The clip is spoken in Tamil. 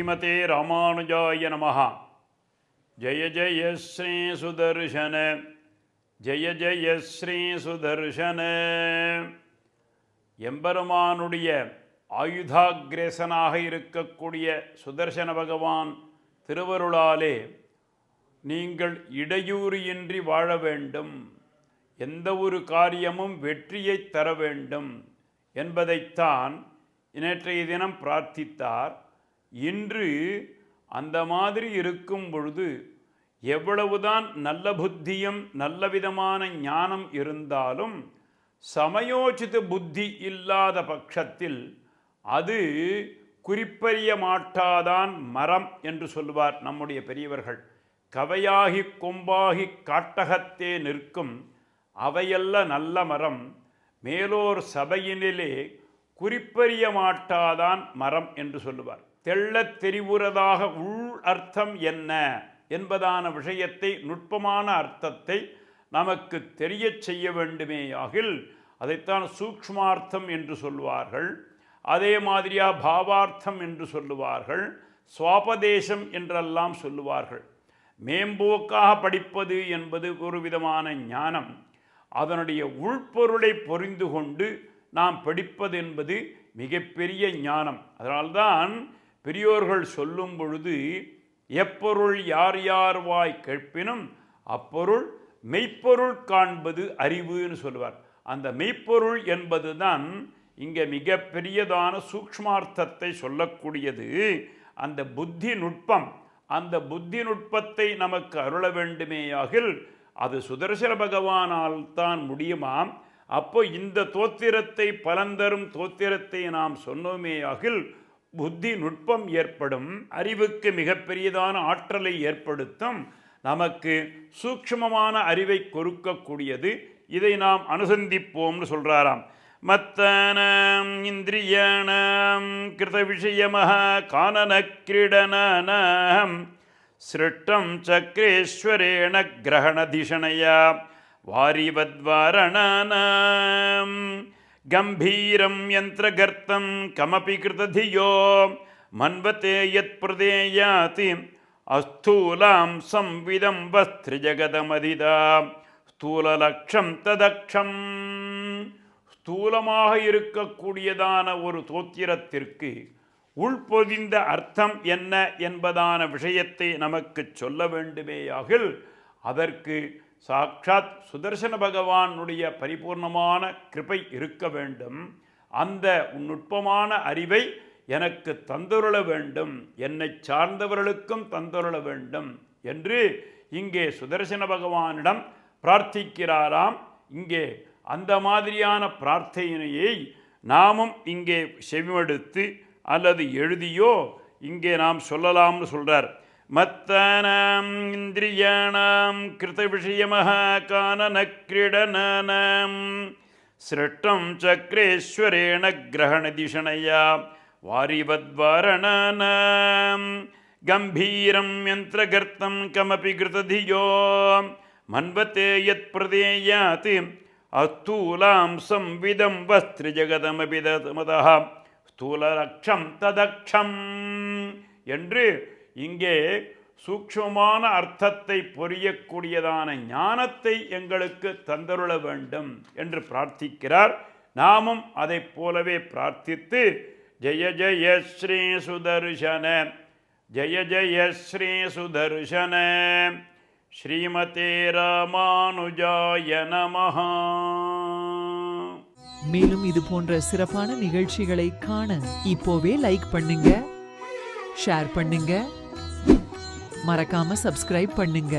ஸ்ரீமதே ராமானுஜாய நமஹ. ஜெய ஜெய ஸ்ரீ சுதர்சன, ஜெய ஜெய ஸ்ரீ சுதர்சன. எம்பெருமானுடைய ஆயுதாகிரேசனாக இருக்கக்கூடிய சுதர்சன பகவான் திருவருளாலே நீங்கள் இடையூறியின்றி வாழ வேண்டும், எந்த ஒரு காரியமும் வெற்றியை தர வேண்டும் என்பதைத்தான் நேற்றைய தினம் பிரார்த்தித்தார். இன்று அந்த மாதிரி இருக்கும் பொழுது எவ்வளவுதான் நல்ல புத்தியும் நல்ல விதமான ஞானம் இருந்தாலும் சமயோசித புத்தி இல்லாத பட்சத்தில் அது குறிப்பறிய மாட்டாதான் மரம் என்று சொல்லுவார் நம்முடைய பெரியவர்கள். கவையாகி கொம்பாகி காட்டகத்தே நிற்கும் அவையல்ல நல்ல மரம், மேலோர் சபையினிலே குறிப்பறிய மாட்டாதான் மரம் என்று சொல்லுவார். தெள்ளத் தெரிவுறதாக உள் அர்த்தம் என்ன என்பதான விஷயத்தை, நுட்பமான அர்த்தத்தை நமக்கு தெரிய செய்ய வேண்டுமேயாகில் அதைத்தான் சூக்ஷ்மார்த்தம் என்று சொல்லுவார்கள். அதே மாதிரியா பாவார்த்தம் என்று சொல்லுவார்கள், சுவாபதேசம் என்றெல்லாம் சொல்லுவார்கள். மேம்போக்காக படிப்பது என்பது ஒரு விதமான ஞானம். அதனுடைய உள்பொருளை புரிந்து கொண்டு நாம் படிப்பது என்பது மிகப்பெரிய ஞானம். அதனால்தான் பெரியோர்கள் சொல்லும் பொழுது எப்பொருள் யார் யார் வாய் கேட்பினும் அப்பொருள் மெய்ப்பொருள் காண்பது அறிவுன்னு சொல்லுவார். அந்த மெய்ப்பொருள் என்பது தான் இங்கே மிக பெரியதான சூக்ஷ்மார்த்தத்தை சொல்லக்கூடியது. அந்த புத்தி நுட்பம், அந்த புத்தி நுட்பத்தை நமக்கு அருள வேண்டுமேயாகில் அது சுதர்சன பகவானால் தான் முடியுமாம். அப்போ இந்த தோத்திரத்தை பலந்தரும் தோத்திரத்தை நாம் சொன்னோமேயாகில் புத்தி நுட்பம் ஏற்படும், அறிவுக்கு மிகப்பெரியதான ஆற்றலை ஏற்படுத்தும், நமக்கு சூக்ஷ்மமான அறிவை கொடுக்கக்கூடியது. இதை நாம் அனுசந்திப்போம்னு சொல்கிறாராம். மத்தனம் இந்திரியாணம் கிருத விஷயமஹ கானன கிரீடனம் சிருஷ்டம் சக்ரேஸ்வரேண கிரகணதிஷணயா வாரிவத்வாரணானாம் கம்பீரம் யந்திரகர்த்தம் கமபி கிருததியோ மன்வதே யத் பிரதேயாதி அஸ்தூலாம் சம்விதம் வஸ்திரிஜகதமதிதா ஸ்தூலலக்ஷம் ததக்ஷம். ஸ்தூலமாக இருக்கக்கூடியதான ஒரு தோத்திரத்திற்கு உள்பொதிந்த அர்த்தம் என்ன என்பதான விஷயத்தை நமக்கு சொல்ல வேண்டுமேயாகில் அதற்கு சாட்சாத் சுதர்சன பகவானுடைய பரிபூர்ணமான கிருபை இருக்க வேண்டும். அந்த நுட்பமான அறிவை எனக்கு தந்தருள வேண்டும், என்னை சார்ந்தவர்களுக்கும் தந்தருள வேண்டும் என்று இங்கே சுதர்சன பகவானிடம் பிரார்த்திக்கிறாராம். இங்கே அந்த மாதிரியான பிரார்த்தனையை நாமும் இங்கே செவிமடுத்து அல்லது எழுதியோ இங்கே நாம் சொல்லலாம்னு சொல்கிறார். மத்தனம் இந்திரியாணம் கிருத விஷயமஹ கானன கிரீடனம் சிருஷ்டம் சக்ரேஸ்வரேண கிரகணதிஷணயா வாரிவத்வாரணானாம் கம்பீரம் யந்திரகர்த்தம் கமபி கிருததியோ மன்வதே யத் பிரதேயாதி அஸ்தூலாம் சம்விதம் வஸ்திரிஜகதமபிதமதஹ ஸ்தூலலக்ஷம் ததக்ஷம் என்று இங்கே சூக்ஷ்மமான அர்த்தத்தை புரியக்கூடியதான ஞானத்தை எங்களுக்கு தந்தருள வேண்டும் என்று பிரார்த்திக்கிறார். நாமும் அதை போலவே பிரார்த்தித்து ஜெய ஜெய ஸ்ரீ சுதர்சன, ஜெய ஜெய ஸ்ரீ சுதர்சன, ஸ்ரீமதே ராமானுஜாய நமஹ. மேலும் இது போன்ற சிறப்பான நிகழ்ச்சிகளை காண இப்போவே லைக் பண்ணுங்க, ஷேர் பண்ணுங்க, மறக்காம சப்ஸ்கிரைப் பண்ணுங்க.